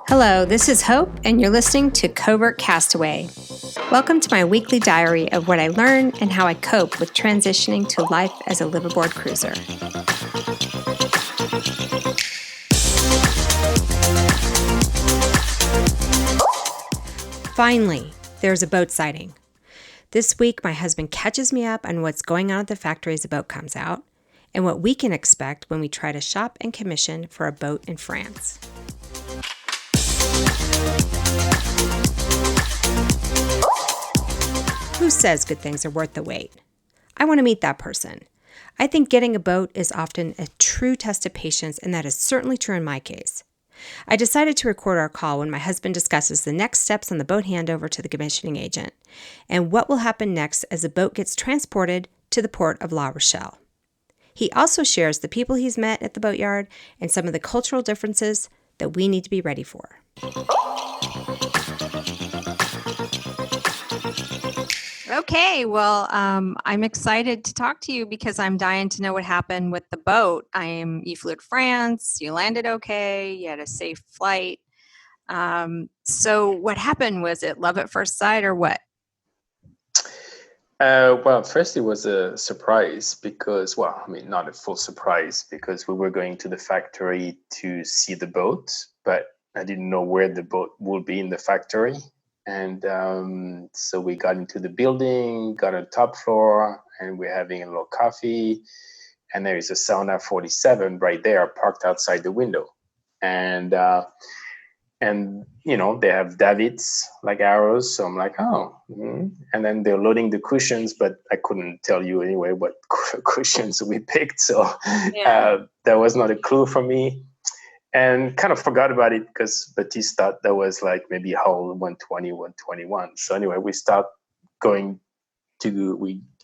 Hello, this is Hope, and you're listening to Covert Castaway. Welcome to my weekly diary of what I learn and how I cope with transitioning to life as a liveaboard cruiser. Finally, there's a boat sighting. This week, my husband catches me up on what's going on at the factory as a boat comes out, and what we can expect when we try to shop and commission for a boat in France. Who says good things are worth the wait? I want to meet that person. I think getting a boat is often a true test of patience, and that is certainly true in my case. I decided to record our call when my husband discusses the next steps on the boat handover to the commissioning agent and what will happen next as the boat gets transported to the port of La Rochelle. He also shares the people he's met at the boatyard and some of the cultural differences that we need to be ready for. Okay, well, I'm excited to talk to you because I'm dying to know what happened with the boat. You flew to France, you landed okay, you had a safe flight. So what happened? Was it love at first sight or what? Well, first it was a surprise because, not a full surprise because we were going to the factory to see the boat, but I didn't know where the boat would be in the factory. And so we got into the building, got on the top floor, and we're having a little coffee. And there is a sauna 47 right there parked outside the window. And they have davits like arrows. So I'm like, And then they're loading the cushions, but I couldn't tell you anyway what cushions we picked. So that was not a clue for me. And kind of forgot about it because Baptiste thought that was like maybe hull 120, 121. So anyway, we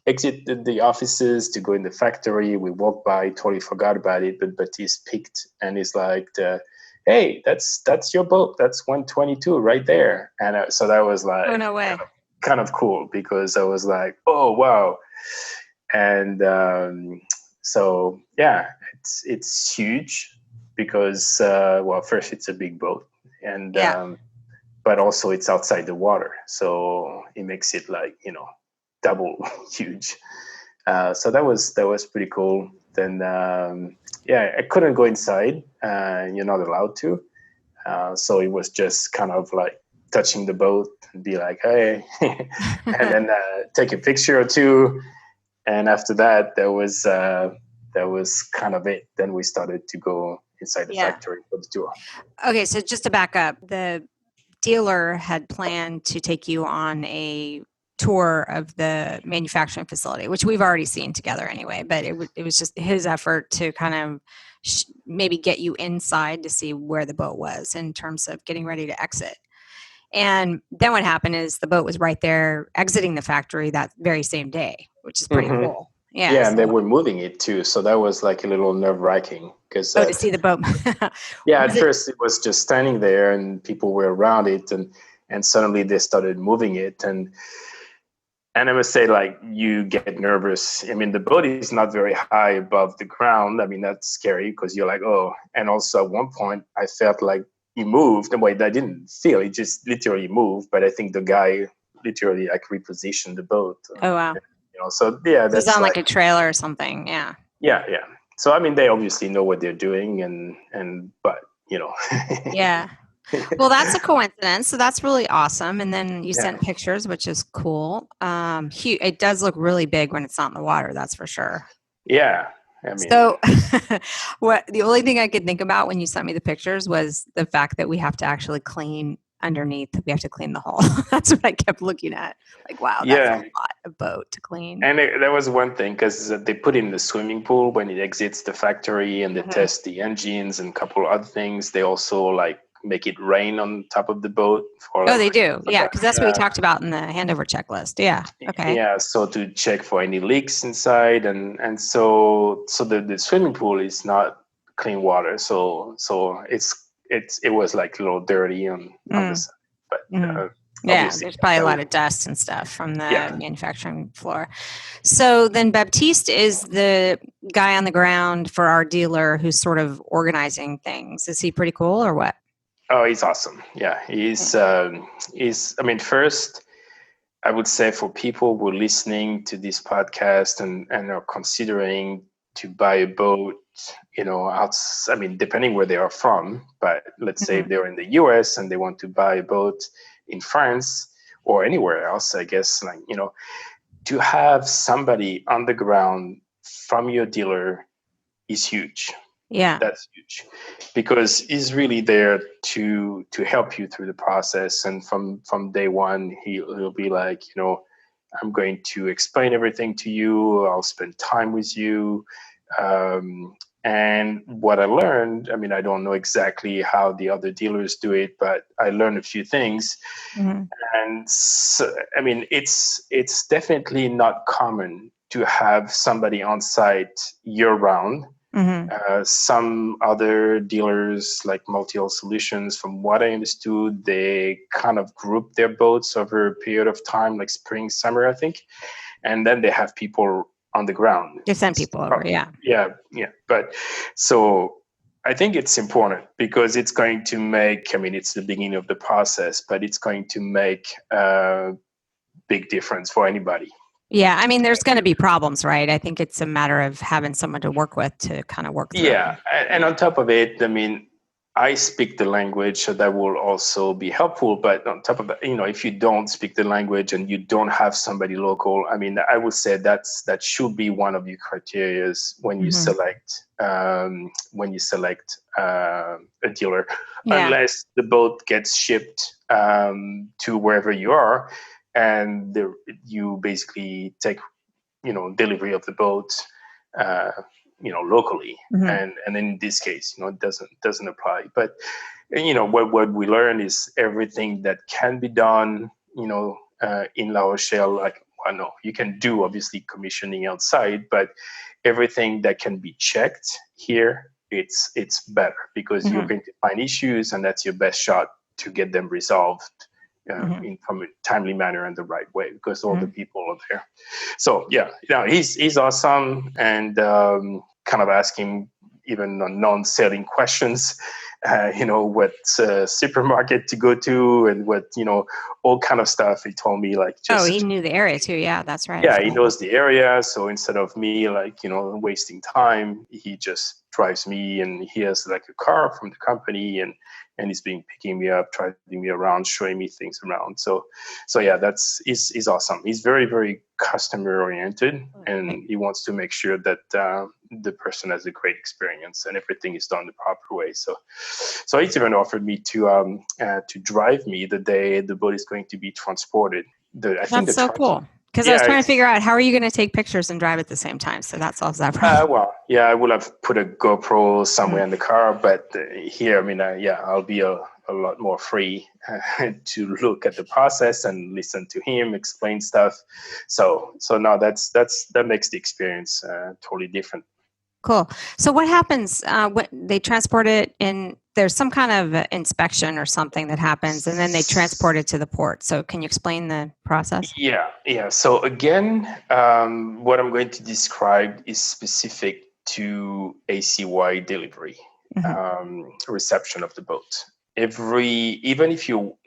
exited the offices to go in the factory. We walked by, totally forgot about it. But Baptiste picked and is like, hey, that's your boat. That's 122 right there. And so that was like, oh, no way. Kind of cool because I was like, oh, wow. And it's huge. Because first it's a big boat, and but also it's outside the water, so it makes it like double huge. So that was pretty cool. Then I couldn't go inside. You're not allowed to. So it was just kind of like touching the boat and be like, hey, and then take a picture or two. And after that, that was kind of it. Then we started to go inside the factory for the tour. Okay, so just to back up, the dealer had planned to take you on a tour of the manufacturing facility, which we've already seen together anyway, but it was just his effort to kind of maybe get you inside to see where the boat was in terms of getting ready to exit. And then what happened is the boat was right there exiting the factory that very same day, which is pretty cool. Yeah, and they were moving it too, so that was like a little nerve-wracking because to see the boat. First it was just standing there, and people were around it, and suddenly they started moving it, and I must say, like, you get nervous. I mean, the boat is not very high above the ground. I mean, that's scary because you're like, oh. And also at one point, I felt like it moved. And I didn't feel it; just literally moved. But I think the guy literally like repositioned the boat. Oh wow. So yeah, that's on like a trailer or something. Yeah. Yeah. So I mean, they obviously know what they're doing, but Yeah. Well, that's a coincidence. So that's really awesome. And then you sent pictures, which is cool. It does look really big when it's not in the water. That's for sure. Yeah. I mean, so the only thing I could think about when you sent me the pictures was the fact that we have to actually clean underneath. We have to clean the hull. That's what I kept looking at. Like, wow, that's a lot of boat to clean. And that was one thing because they put in the swimming pool when it exits the factory, and they test the engines and a couple other things. They also like make it rain on top of the boat. They do. Yeah, because that's what we talked about in the handover checklist. Yeah. Okay. Yeah, so to check for any leaks inside, and so the swimming pool is not clean water. So it was like a little dirty on the side. But Yeah, obviously. there's probably a lot of dust and stuff from the Yeah. manufacturing floor. So then Baptiste is the guy on the ground for our dealer who's sort of organizing things. Is he pretty cool or what? Oh, he's awesome. Yeah, he's. I mean, first, I would say for people who are listening to this podcast and are considering to buy a boat, I mean, depending where they are from, but let's say if they're in the US and they want to buy a boat in France or anywhere else, I guess, to have somebody on the ground from your dealer is huge. Yeah. That's huge because he's really there to help you through the process. And from day one, he'll be like, I'm going to explain everything to you. I'll spend time with you. And what I learned, I mean, I don't know exactly how the other dealers do it, but I learned a few things. And so, I mean, it's definitely not common to have somebody on site year round. Some other dealers like Multi-Hull Solutions, from what I understood, they kind of group their boats over a period of time, like spring, summer, I think. And then they have people on the ground. They send people over, yeah. Yeah. But so I think it's important because it's going to make, I mean, it's the beginning of the process, but it's going to make a big difference for anybody. Yeah, I mean, there's going to be problems, right? I think it's a matter of having someone to work with to kind of work through. Yeah, and on top of it, I mean, I speak the language, so that will also be helpful. But on top of that, if you don't speak the language and you don't have somebody local, I mean, I would say that should be one of your criteria when you select a dealer, unless the boat gets shipped to wherever you are, and you basically take delivery of the boat locally, and in this case it doesn't apply. But what we learn is everything that can be done in La Rochelle, you can do obviously commissioning outside, but everything that can be checked here, it's better because you're going to find issues, and that's your best shot to get them resolved from a timely manner and the right way, because all the people are there. So he's awesome, and kind of asking even non-selling questions, what supermarket to go to and what, all kind of stuff. He told me he knew the area too. Yeah, that's right. Yeah, he knows the area. So instead of me wasting time, he just drives me, and he has a car from the company, and he's picking me up, driving me around, showing me things around. So yeah, he's awesome. He's very, very customer oriented, and he wants to make sure that the person has a great experience and everything is done the proper way. So he's even offered me to drive me the day the boat is going to be transported. That's so cool. Because I was trying to figure out how are you going to take pictures and drive at the same time. So that solves that problem. I would have put a GoPro somewhere in the car, but here, I mean, I'll be a lot more free to look at the process and listen to him explain stuff. So no, that makes the experience totally different. Cool. So what happens when they transport it in? There's some kind of inspection or something that happens, and then they transport it to the port. So can you explain the process? Yeah. So again, what I'm going to describe is specific to ACY delivery, reception of the boat.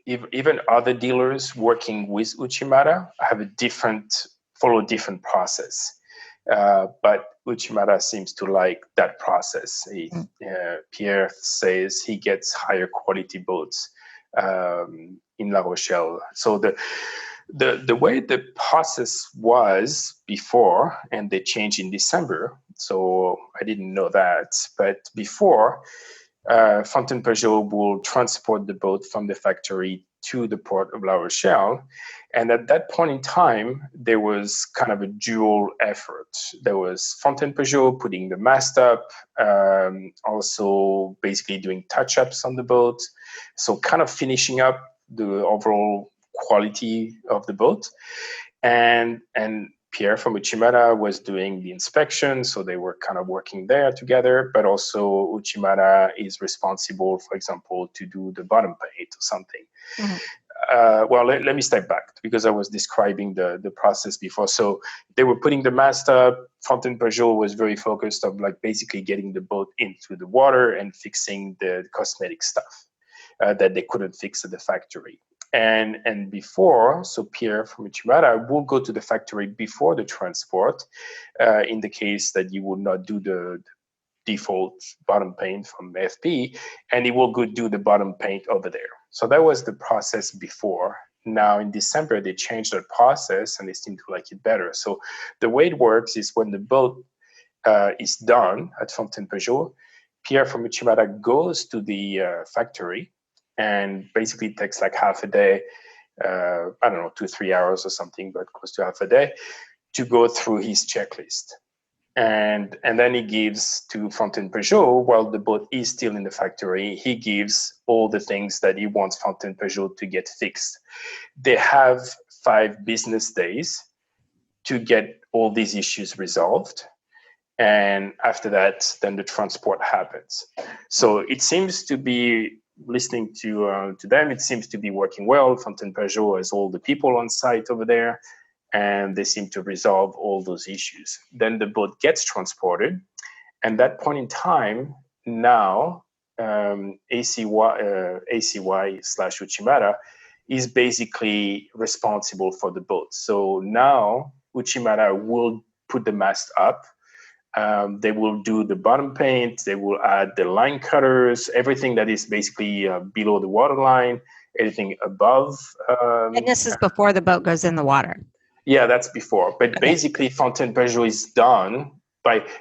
Even other dealers working with Uchimata have follow a different process. But Uchimata seems to like that process. Pierre says he gets higher quality boats in La Rochelle. So the way the process was before, and they changed in December, so I didn't know that, but before, Fountaine Peugeot will transport the boat from the factory to the port of La Rochelle. And at that point in time, there was kind of a dual effort. There was Fountaine Peugeot putting the mast up, also basically doing touch-ups on the boat. So kind of finishing up the overall quality of the boat. And Pierre from Uchimata was doing the inspection, so they were kind of working there together, but also Uchimata is responsible, for example, to do the bottom paint or something. well, let me step back because I was describing the process before. So they were putting the mast up. Fontaine Pajot was very focused on like basically getting the boat into the water and fixing the cosmetic stuff that they couldn't fix at the factory. And before, so Pierre from Uchimata will go to the factory before the transport, in the case that you would not do the default bottom paint from FP, and he will go do the bottom paint over there. So that was the process before. Now in December, they changed their process and they seem to like it better. So the way it works is when the boat is done at Fontaine Pajot, Pierre from Uchimata goes to the factory and basically takes like half a day, I don't know, 2-3 hours or something, but close to half a day to go through his checklist. And then he gives to Fontaine Pajot, while the boat is still in the factory, he gives all the things that he wants Fontaine Pajot to get fixed. They have 5 business days to get all these issues resolved. And after that, then the transport happens. So it seems to be, listening to them, it seems to be working well. Fontaine Pajot has all the people on site over there, and they seem to resolve all those issues. Then the boat gets transported, and that point in time, now ACY/Uchimata is basically responsible for the boat. So now Uchimata will put the mast up. They will do the bottom paint. They will add the line cutters, everything that is basically below the waterline, anything above. And this is before the boat goes in the water. Yeah, that's before. But okay. Basically, Fontaine Pajot is done.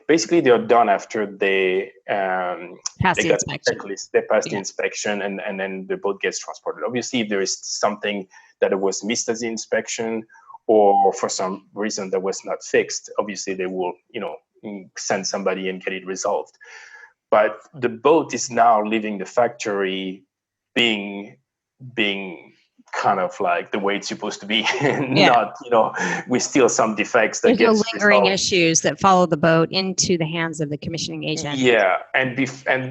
Basically, they're done after they pass the inspection. They pass the inspection, and then the boat gets transported. Obviously, if there is something that was missed as the inspection, or for some reason that was not fixed, obviously they will, send somebody and get it resolved. But the boat is now leaving the factory being kind of like the way it's supposed to be, not, with still some defects that there's no lingering issues that follow the boat into the hands of the commissioning agent. Yeah, and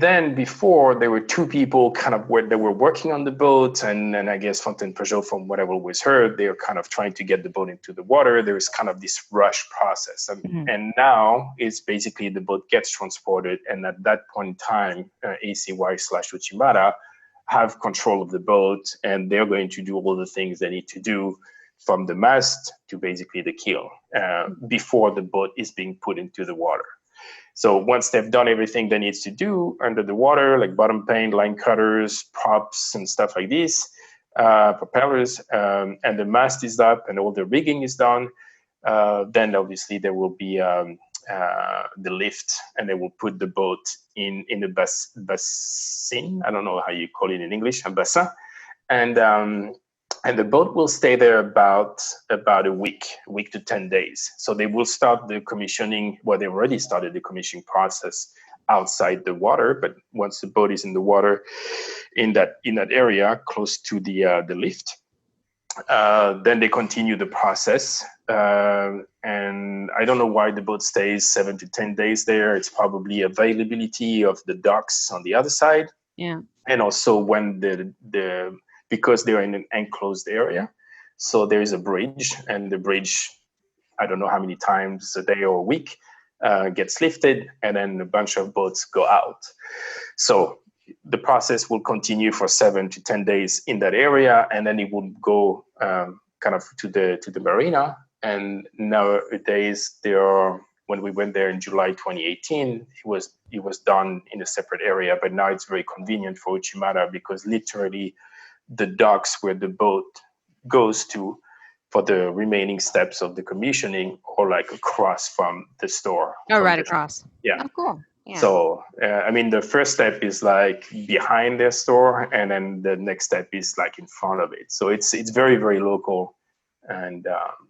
then before there were 2 people kind of they were working on the boat, and I guess Fontaine Pajot, from whatever was heard, they were kind of trying to get the boat into the water. There is kind of this rush process, and now it's basically the boat gets transported, and at that point in time, ACY/Uchimata have control of the boat, and they're going to do all the things they need to do, from the mast to basically the keel, before the boat is being put into the water. So once they've done everything they need to do under the water, like bottom paint, line cutters, props, and stuff like this, propellers, and the mast is up and all the rigging is done, then obviously there will be the lift, and they will put the boat in the bassin. I don't know how you call it in English, a bassin, and the boat will stay there about a week to 10 days. So they will start the commissioning. Well, they already started the commissioning process outside the water, but once the boat is in the water, in that area close to the lift, then they continue the process. And I don't know why the boat stays 7 to 10 days there. It's probably availability of the docks on the other side. Yeah. And also when because they're in an enclosed area, so there is a bridge, and the bridge, I don't know how many times a day or a week, gets lifted, and then a bunch of boats go out. So the process will continue for 7 to 10 days in that area, and then it will go kind of to the marina. And nowadays, when we went there in July 2018, it was done in a separate area, but now it's very convenient for Uchimata, because literally the docks where the boat goes to for the remaining steps of the commissioning are like across from the store. Oh, right across. Yeah. Oh, cool. Yeah. So, the first step is like behind their store, and then the next step is like in front of it. So it's very, very local. And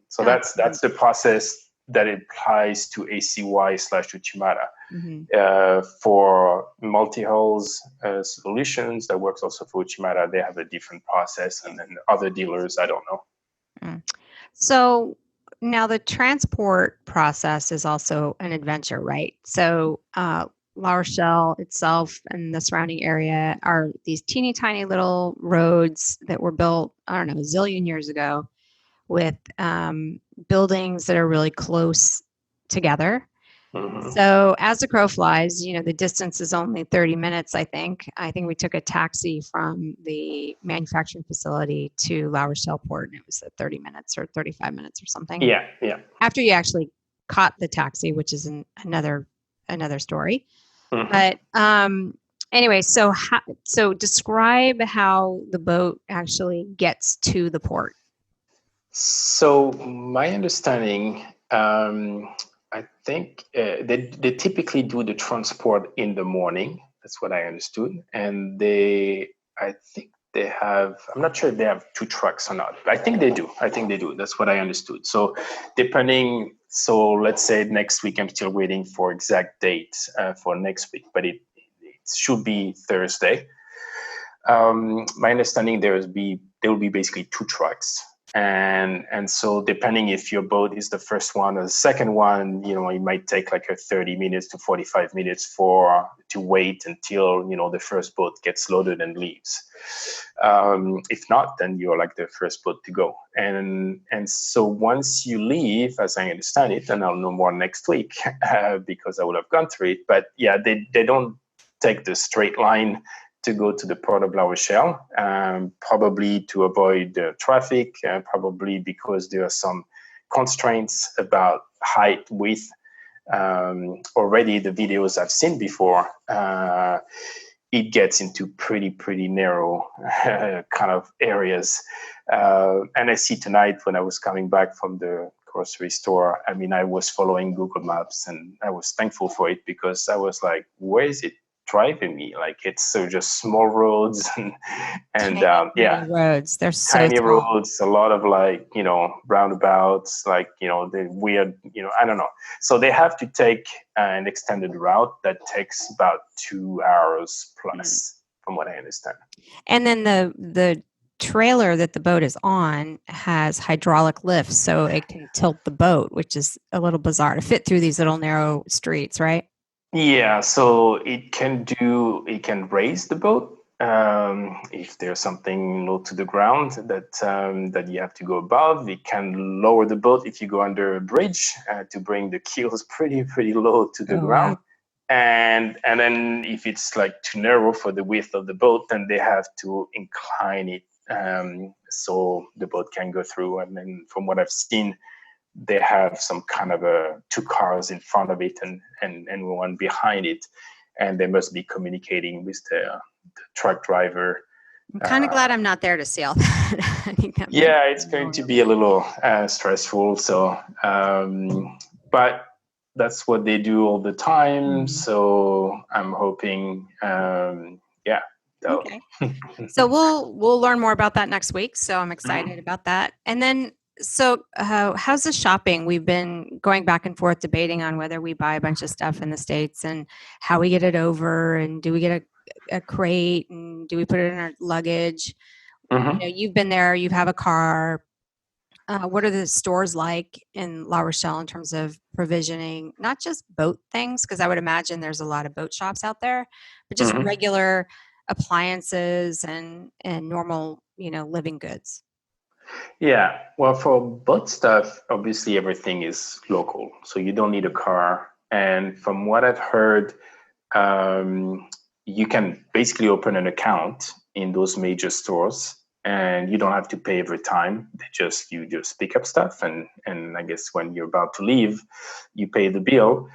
so that's the process that applies to ACY/Uchimata. For multi-hulls solutions, that works also for Uchimata. They have a different process, and then other dealers, I don't know. So now the transport process is also an adventure, right? So La Rochelle itself and the surrounding area are these teeny tiny little roads that were built, I don't know, a zillion years ago with buildings that are really close together. Mm-hmm. So as the crow flies, the distance is only 30 minutes, I think. I think we took a taxi from the manufacturing facility to La Rochelle Port, and it was 30 minutes or 35 minutes or something. Yeah, yeah. After you actually caught the taxi, which is another story. Mm-hmm. But anyway, so describe how the boat actually gets to the port. So my understanding, I think they typically do the transport in the morning. That's what I understood, and I think they have. I'm not sure if they have two trucks or not. I think they do. That's what I understood. So depending. So let's say next week. I'm still waiting for exact dates for next week, but it should be Thursday. My understanding there will be basically two trucks, and so depending if your boat is the first one or the second one, it might take like a 30 minutes to 45 minutes to wait until the first boat gets loaded and leaves. If not, then you're like the first boat to go, and so once you leave, as I understand it, and I'll know more next week because I will have gone through it, but yeah, they don't take the straight line to go to the port of La Rochelle, probably to avoid traffic, probably because there are some constraints about height, width. Already the videos I've seen before, it gets into pretty narrow kind of areas. And I see tonight when I was coming back from the grocery store, I was following Google Maps, and I was thankful for it because I was like, where is it driving me? Like, it's just small roads and tiny roads. They're so tiny small. roads, a lot of roundabouts, the weird, I don't know. So they have to take an extended route that takes about 2 hours plus, from what I understand. And then the trailer that the boat is on has hydraulic lifts, so it can tilt the boat, which is a little bizarre to fit through these little narrow streets, right? Yeah, so it can raise the boat if there's something low to the ground that you have to go above. It can lower the boat if you go under a bridge to bring the keels pretty low to the ground. Wow. And then if it's like too narrow for the width of the boat, then they have to incline it so the boat can go through. And then from what I've seen, they have some kind of two cars in front of it and one behind it, and they must be communicating with the truck driver. I'm kind of glad I'm not there to see all that. I think that it's going to be a little stressful. So, but that's what they do all the time. Mm-hmm. So I'm hoping, Okay. So we'll learn more about that next week. So I'm excited about that. And then, so how's the shopping? We've been going back and forth debating on whether we buy a bunch of stuff in the States and how we get it over, and do we get a crate, and do we put it in our luggage? Mm-hmm. You've been there, you have a car. What are the stores like in La Rochelle in terms of provisioning, not just boat things, because I would imagine there's a lot of boat shops out there, but just regular appliances and normal, living goods? Yeah, well, for boat stuff, obviously everything is local, so you don't need a car. And from what I've heard, you can basically open an account in those major stores, and you don't have to pay every time. You just pick up stuff, and I guess when you're about to leave, you pay the bill.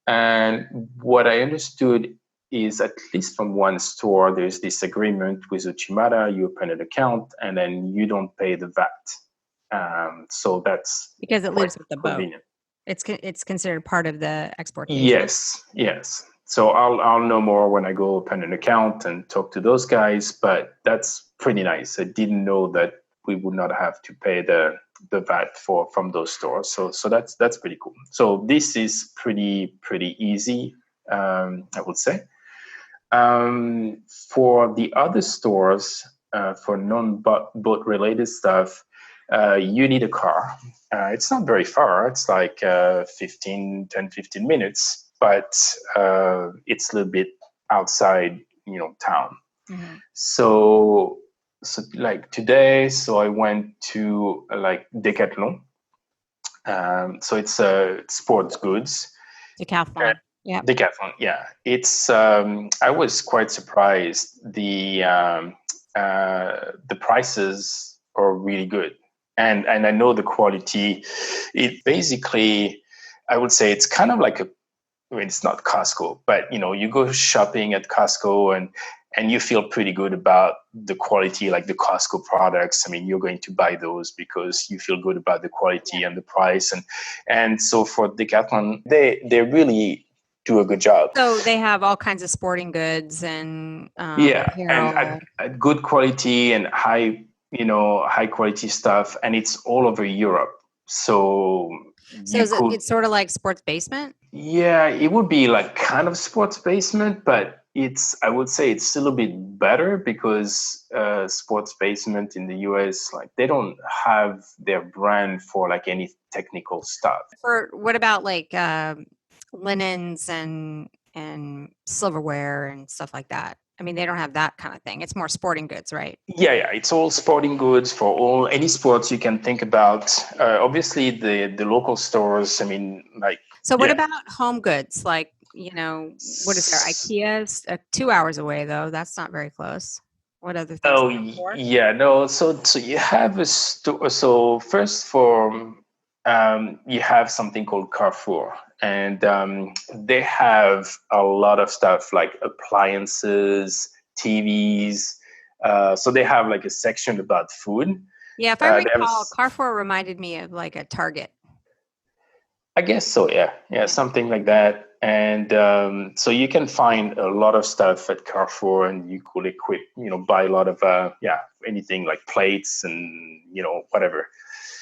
And what I understood is, at least from one store, there's this agreement with Uchimata. You open an account, and then you don't pay the VAT. So that's because it leaves with the convenient. Boat. It's considered part of the exportation. Yes. So I'll know more when I go open an account and talk to those guys. But that's pretty nice. I didn't know that we would not have to pay the VAT from those stores. So that's pretty cool. So this is pretty easy, I would say. For the other stores, for non-boat related stuff, you need a car. It's not very far. It's like 15 minutes. but it's a little bit outside, town. Mm-hmm. So like today, so I went to like Decathlon. So it's sports goods. Decathlon. Yeah. Decathlon, yeah. It's I was quite surprised. The prices are really good, and I know the quality. It basically, I would say it's kind of like I mean, it's not Costco, but you go shopping at Costco and you feel pretty good about the quality, like the Costco products. I mean, you're going to buy those because you feel good about the quality and the price, and so for Decathlon, they really do a good job. So they have all kinds of sporting goods and Yeah, and apparel. at good quality and high quality stuff, and it's all over Europe. So So you could, it's sort of like Sports Basement? yeah, it would be like kind of sports basement, but I would say it's a little bit better because sports basement in the US, like they don't have their brand for like any technical stuff. For what about like linens and silverware and stuff like that? I mean, they don't have that kind of thing. It's more sporting goods, right? Yeah, it's all sporting goods for all any sports you can think about. Obviously, the local stores. I mean, like So what yeah. about home goods? Like, what is there? IKEA's 2 hours away though. That's not very close. What other things? Oh yeah, no. So you have a store. So first for you have something called Carrefour, and they have a lot of stuff like appliances, TVs. So they have like a section about food. Yeah, if I They have recall, Carrefour reminded me of like a Target. I guess so, yeah, something like that. And so you can find a lot of stuff at Carrefour, and you could buy a lot of anything like plates and whatever.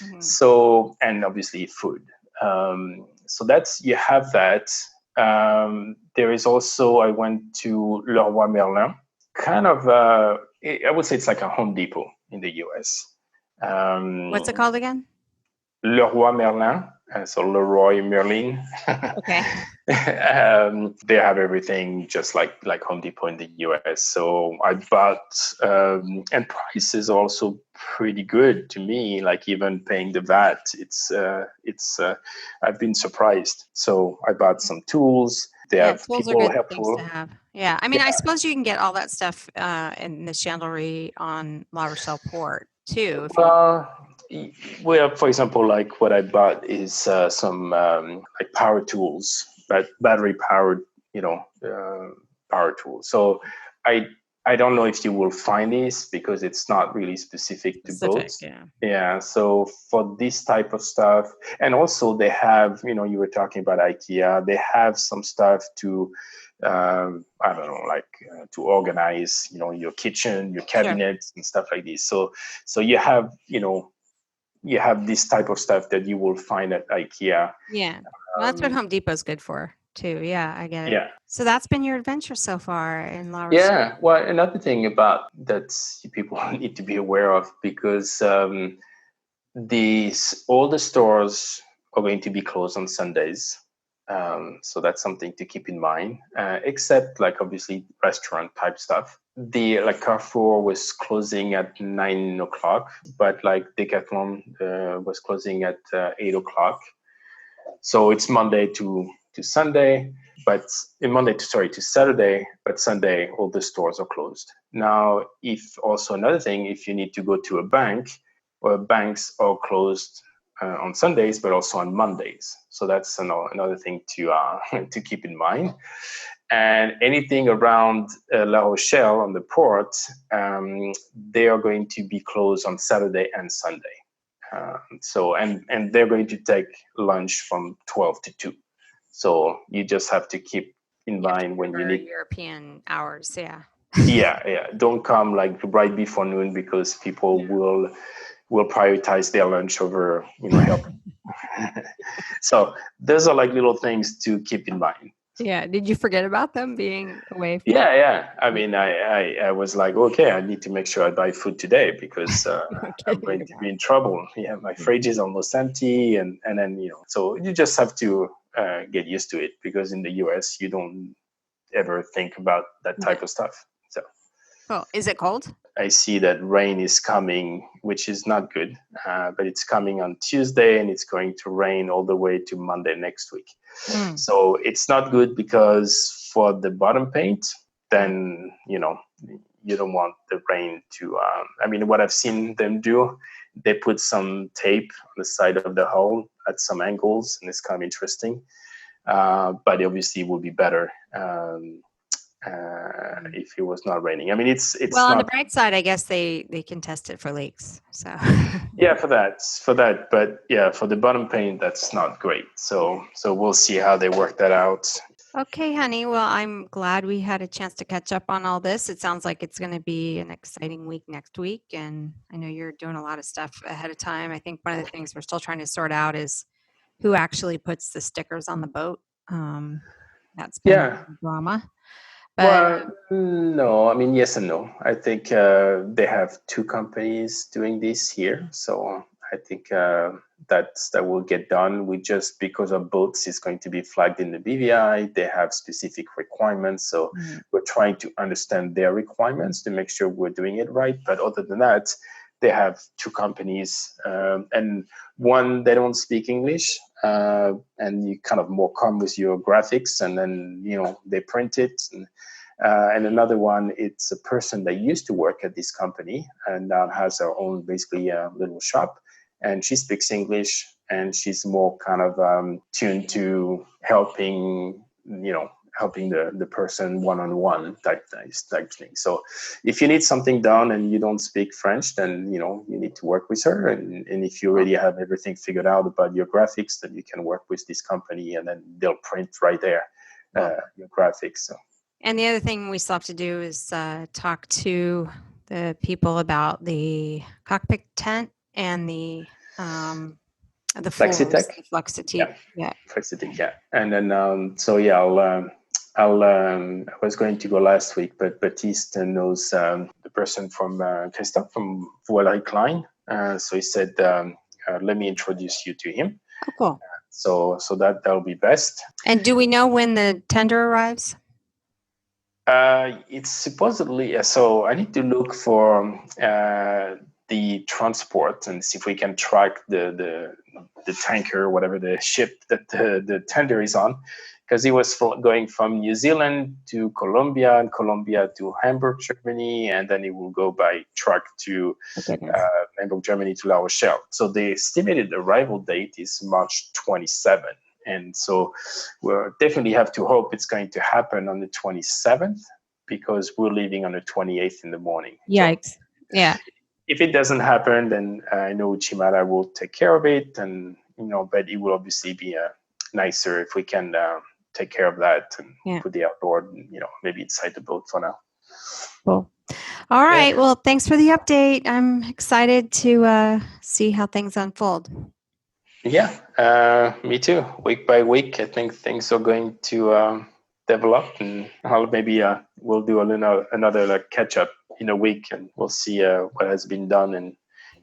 Mm-hmm. So, and obviously food. So you have that. There is also, I went to Leroy Merlin, kind of. I would say it's like a Home Depot in the US. What's it called again? Leroy Merlin, so Leroy Merlin. Okay. They have everything just like Home Depot in the US. So I bought, and price is also pretty good to me. Like even paying the VAT, it's I've been surprised. So I bought some tools. They have Tools are people good things to helpful. have. Yeah, I mean, I suppose you can get all that stuff in the chandlery on La Rochelle Port too. Well, for example, like what I bought is some like power tools, but battery powered, power tools. So I I don't know if you will find this because it's not really specific to boats. Yeah. Yeah. So for this type of stuff, and also they have, you were talking about IKEA. They have some stuff to, I don't know, like to organize, your kitchen, your cabinets, and stuff like this. So you have this type of stuff that you will find at IKEA. Yeah. Well, that's what Home Depot's good for too. Yeah, I get it. Yeah. So that's been your adventure so far in La Rochelle. Yeah. Well, another thing about that people need to be aware of, because all the stores are going to be closed on Sundays. So that's something to keep in mind, except like obviously restaurant type stuff. The like Carrefour was closing at 9 o'clock, but like Decathlon was closing at 8 o'clock. So it's Monday to Sunday, but to Saturday, but Sunday all the stores are closed. Now, another thing, if you need to go to a bank, or banks are closed on Sundays, but also on Mondays. So that's another thing to keep in mind. And anything around La Rochelle on the port, they are going to be closed on Saturday and Sunday. And they're going to take lunch from 12 to 2. So you just have to keep in mind when you need European hours. Yeah. Yeah. Don't come like right before noon, because people will prioritize their lunch over help. So those are like little things to keep in mind. Yeah. Did you forget about them being away? Yeah. I mean, I was like, okay, I need to make sure I buy food today, because I'm going to be in trouble. Yeah, my fridge is almost empty, and then so you just have to get used to it, because in the US you don't ever think about that type of stuff. So, oh, is it cold? I see that rain is coming, which is not good, but it's coming on Tuesday, and it's going to rain all the way to Monday next week. So it's not good, because for the bottom paint, then, you don't want the rain to, what I've seen them do, they put some tape on the side of the hull at some angles, and it's kind of interesting. But obviously it would be better if it was not raining. It's well, not, on the bright side, I guess they can test it for leaks. So yeah, for that. But yeah, for the bottom paint, that's not great. So we'll see how they work that out. Okay, honey. Well, I'm glad we had a chance to catch up on all this. It sounds like it's going to be an exciting week next week. And I know you're doing a lot of stuff ahead of time. I think one of the things we're still trying to sort out is who actually puts the stickers on the boat. That's been a drama. But, no, yes and no. I think they have two companies doing this here. So I think that will get done. Just because of boats is going to be flagged in the BVI. They have specific requirements. So we're trying to understand their requirements to make sure we're doing it right. But other than that, they have two companies, and one, they don't speak English, and you kind of more come with your graphics, and then, they print it. And another one, it's a person that used to work at this company and now has her own, basically, little shop. And she speaks English, and she's more kind of tuned to helping the person one-on-one type thing. So if you need something done and you don't speak French, then, you need to work with her. And if you already have everything figured out about your graphics, then you can work with this company, and then they'll print right there your graphics. So. And the other thing we still have to do is talk to the people about the cockpit tent and the Flexitech. Flexitech. Yeah. Flexitech, yeah. And then I was going to go last week, but Baptiste knows the person from Christophe from Voile Klein. So he said, let me introduce you to him. Oh, cool. So that'll be best. And do we know when the tender arrives? It's supposedly, so I need to look for the transport and see if we can track the tanker, whatever the ship that the tender is on, because it was going from New Zealand to Colombia, and Colombia to Hamburg, Germany, and then it will go by truck to Hamburg, Germany to La Rochelle. So the estimated arrival date is March 27. And so we'll definitely have to hope it's going to happen on the 27th, because we're leaving on the 28th in the morning. Yikes. So yeah. If it doesn't happen, then I know Chimara will take care of it. And, but it will obviously be nicer if we can take care of that and put the outboard, maybe inside the boat for now. Cool. All right. Well, thanks for the update. I'm excited to see how things unfold. Yeah, me too. Week by week, I think things are going to develop, and we'll do another catch up in a week, and we'll see what has been done and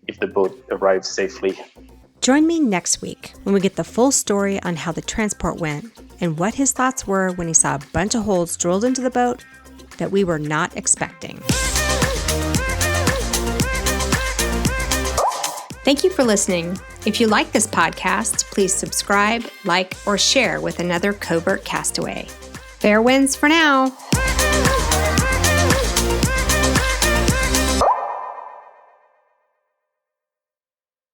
if the boat arrives safely. Join me next week when we get the full story on how the transport went and what his thoughts were when he saw a bunch of holes drilled into the boat that we were not expecting. Thank you for listening. If you like this podcast, please subscribe, like, or share with another Covert Castaway. Fair winds for now.